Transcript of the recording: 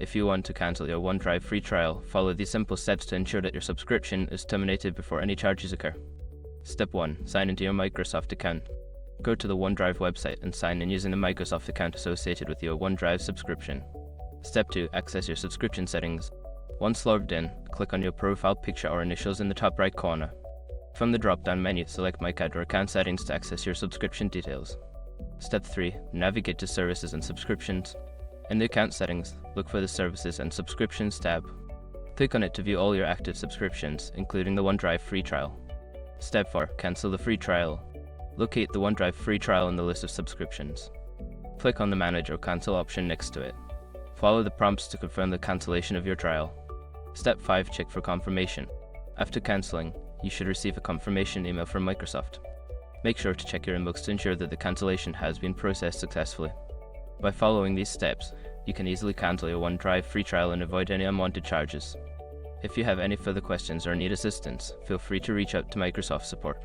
If you want to cancel your OneDrive free trial, follow these simple steps to ensure that your subscription is terminated before any charges occur. Step 1. Sign into your Microsoft account. Go to the OneDrive website and sign in using the Microsoft account associated with your OneDrive subscription. Step 2. Access your subscription settings. Once logged in, click on your profile picture or initials in the top right corner. From the drop-down menu, select My Account or Account Settings to access your subscription details. Step 3. Navigate to Services and Subscriptions. In the Account Settings, look for the Services and Subscriptions tab. Click on it to view all your active subscriptions, including the OneDrive free trial. Step 4. Cancel the free trial. Locate the OneDrive free trial in the list of subscriptions. Click on the Manage or Cancel option next to it. Follow the prompts to confirm the cancellation of your trial. Step 5. Check for confirmation. After cancelling, you should receive a confirmation email from Microsoft. Make sure to check your inbox to ensure that the cancellation has been processed successfully. By following these steps, you can easily cancel your OneDrive free trial and avoid any unwanted charges. If you have any further questions or need assistance, feel free to reach out to Microsoft support.